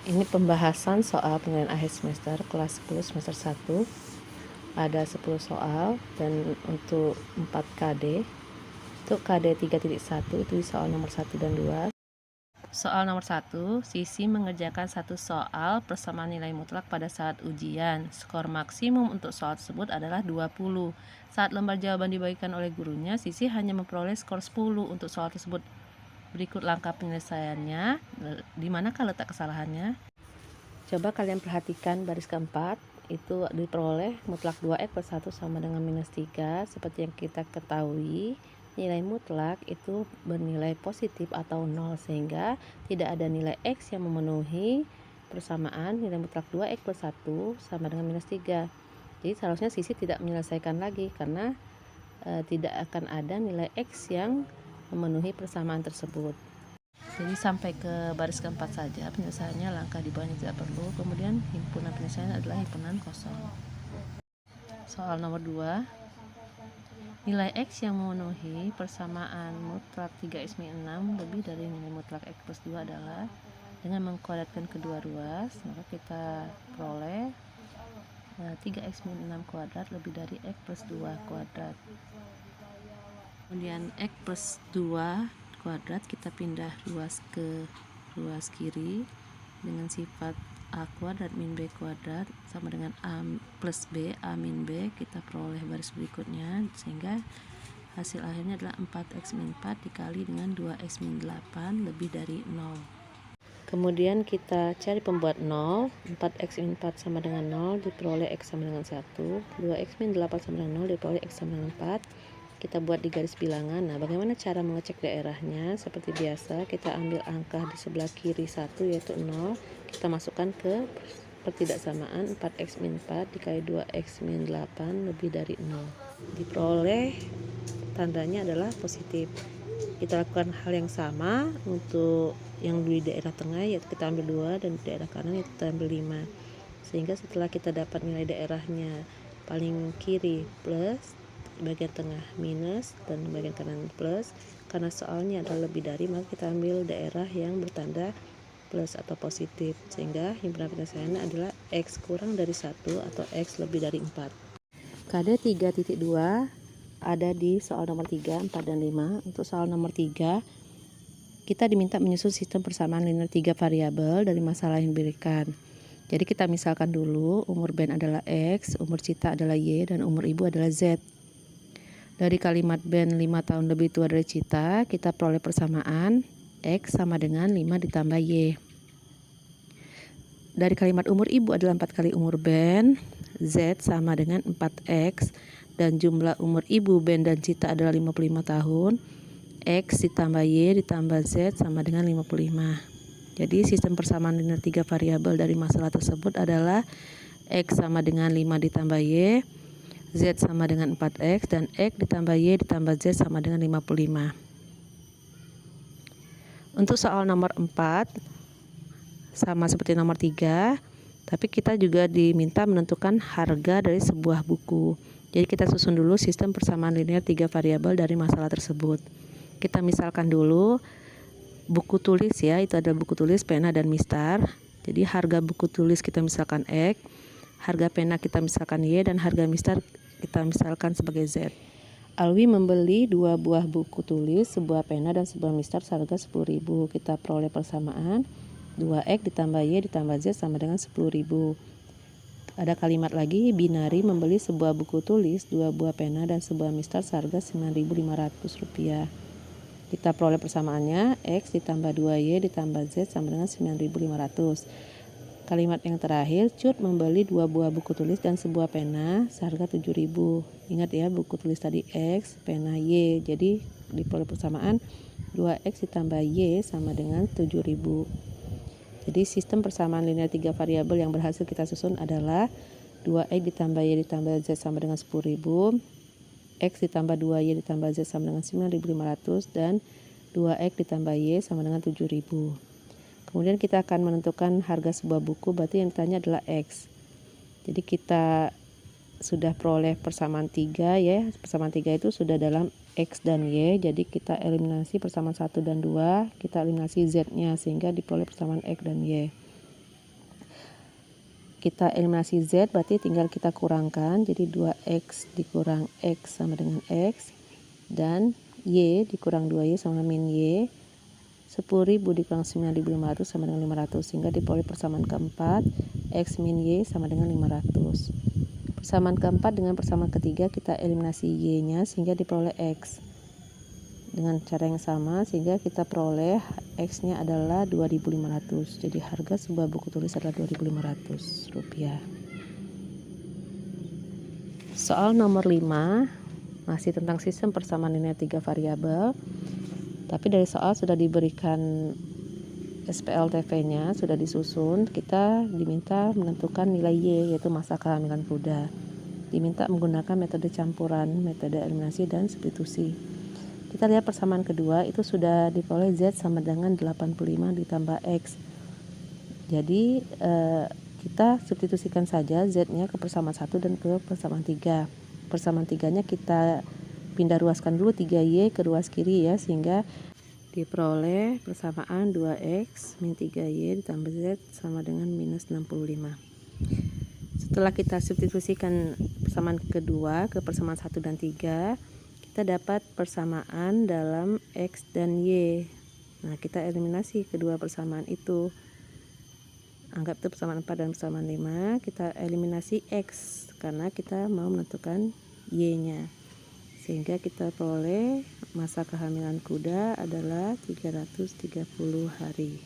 Ini pembahasan soal penilaian akhir semester kelas 10 semester 1. Ada 10 soal dan untuk 4 KD. Untuk KD 3.1 itu di soal nomor 1 dan 2. Soal nomor 1, Sisi mengerjakan satu soal persamaan nilai mutlak pada saat ujian. Skor maksimum untuk soal tersebut adalah 20. Saat lembar jawaban dibagikan oleh gurunya, Sisi hanya memperoleh skor 10 untuk soal tersebut. Berikut langkah penyelesaiannya. Di manakah letak kesalahannya? Coba kalian perhatikan baris keempat, itu diperoleh mutlak 2x plus 1 sama dengan minus 3. Seperti yang kita ketahui, nilai mutlak itu bernilai positif atau 0, sehingga tidak ada nilai x yang memenuhi persamaan nilai mutlak 2x plus 1 sama dengan minus 3. Jadi seharusnya Sisi tidak menyelesaikan lagi karena tidak akan ada nilai x yang memenuhi persamaan tersebut. Jadi sampai ke baris keempat saja penyelesaiannya, langkah di bawahnya tidak perlu. Kemudian himpunan penyelesaian adalah himpunan kosong. Soal nomor 2, nilai x yang memenuhi persamaan mutlak 3x-6 lebih dari nilai mutlak x plus 2 adalah, dengan mengkuadratkan kedua ruas, maka kita peroleh 3x-6 kuadrat lebih dari x plus 2 kuadrat. Kemudian x plus 2 kuadrat kita pindah ruas ke ruas kiri dengan sifat a kuadrat min b kuadrat sama dengan a plus b, a min b. Kita peroleh baris berikutnya, sehingga hasil akhirnya adalah 4x min 4 dikali dengan 2x min 8 lebih dari 0. Kemudian kita cari pembuat 0. 4x min 4 sama dengan 0 diperoleh x sama dengan 1. 2x min 8 sama dengan 0 diperoleh x sama dengan 4. Kita buat di garis bilangan. Nah, bagaimana cara mengecek daerahnya? Seperti biasa, kita ambil angka di sebelah kiri 1 yaitu 0. Kita masukkan ke pertidaksamaan 4x min 4 dikali 2x min 8 lebih dari 0. Diperoleh tandanya adalah positif. Kita lakukan hal yang sama untuk yang di daerah tengah, yaitu kita ambil 2, dan di daerah kanan yaitu kita ambil 5. Sehingga setelah kita dapat nilai daerahnya paling kiri plus, bagian tengah minus, dan bagian kanan plus, karena soalnya adalah lebih dari, maka kita ambil daerah yang bertanda plus atau positif, sehingga himpunan penyelesaiannya adalah x kurang dari 1 atau x lebih dari 4. KD 3.2 ada di soal nomor 3, 4, dan 5. Untuk soal nomor 3, kita diminta menyusun sistem persamaan linear 3 variabel dari masalah yang diberikan. Jadi kita misalkan dulu, umur Ben adalah X, umur Cita adalah Y, dan umur Ibu adalah Z. Dari kalimat Ben 5 tahun lebih tua dari Cita, kita peroleh persamaan X sama dengan 5 ditambah Y. Dari kalimat umur Ibu adalah 4 kali umur Ben, Z sama dengan 4X, dan jumlah umur Ibu, Ben, dan Cita adalah 55 tahun. X ditambah Y ditambah Z sama dengan 55. Jadi sistem persamaan linear 3 variabel dari masalah tersebut adalah X sama dengan 5 ditambah Y, Z sama dengan 4X, dan X ditambah Y ditambah Z sama dengan 55. Untuk soal nomor 4, sama seperti nomor 3, tapi kita juga diminta menentukan harga dari sebuah buku. Jadi kita susun dulu sistem persamaan linear 3 variabel dari masalah tersebut. Kita misalkan dulu buku tulis ya, itu adalah buku tulis, pena, dan mistar. Jadi harga buku tulis kita misalkan X, harga pena kita misalkan Y, dan harga mistar kita misalkan sebagai Z. Alwi membeli 2 buah buku tulis, sebuah pena, dan sebuah mistar seharga 10.000. Kita peroleh persamaan 2X ditambah Y ditambah Z sama dengan 10.000. Ada kalimat lagi, Binari membeli sebuah buku tulis, 2 buah pena, dan sebuah mistar seharga Rp9.500. Kita peroleh persamaannya X ditambah 2Y ditambah Z sama dengan 9.500. Kalimat yang terakhir, Cut membeli 2 buah buku tulis dan sebuah pena seharga 7.000. Ingat ya, buku tulis tadi X, pena Y. Jadi diperoleh persamaan 2X ditambah Y sama dengan 7.000. Jadi sistem persamaan linear 3 variabel yang berhasil kita susun adalah 2X ditambah Y ditambah Z sama dengan 10.000, X ditambah 2Y ditambah Z sama dengan 9.500, dan 2X ditambah Y sama dengan 7.000. Kemudian kita akan menentukan harga sebuah buku, berarti yang ditanya adalah X. Jadi kita sudah peroleh persamaan 3 ya. Persamaan 3 itu sudah dalam X dan Y, jadi kita eliminasi persamaan 1 dan 2, kita eliminasi Z-nya sehingga diperoleh persamaan X dan Y. kita eliminasi Z, berarti tinggal kita kurangkan, jadi 2X dikurang X sama dengan X, dan Y dikurang 2Y sama min Y. 10.000 dikurang 9.500 sama dengan 500, sehingga diperoleh persamaan keempat X min Y sama dengan 500. Persamaan keempat dengan persamaan ketiga kita eliminasi Y nya sehingga diperoleh X dengan cara yang sama, sehingga kita peroleh X nya adalah 2.500. Jadi harga sebuah buku tulis adalah Rp2.500. Soal nomor 5 masih tentang sistem persamaan linear 3 variabel, tapi dari soal sudah diberikan SPLTV-nya, sudah disusun. Kita diminta menentukan nilai Y, yaitu masa kehamilan kuda. Diminta menggunakan metode campuran, metode eliminasi, dan substitusi. Kita lihat persamaan kedua, itu sudah diperoleh Z sama dengan 85 ditambah X. Jadi kita substitusikan saja Z-nya ke persamaan 1 dan ke persamaan 3. Persamaan 3-nya kita pindah ruaskan dulu 3Y ke ruas kiri ya, sehingga diperoleh persamaan 2X min 3Y ditambah Z sama dengan minus 65. Setelah kita substitusikan persamaan kedua ke persamaan 1 dan 3, kita dapat persamaan dalam X dan Y. Nah, kita eliminasi kedua persamaan itu. Anggap itu persamaan 4 dan persamaan 5. Kita eliminasi X karena kita mau menentukan Y-nya. Sehingga kita peroleh masa kehamilan kuda adalah 330 hari.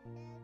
Mendengar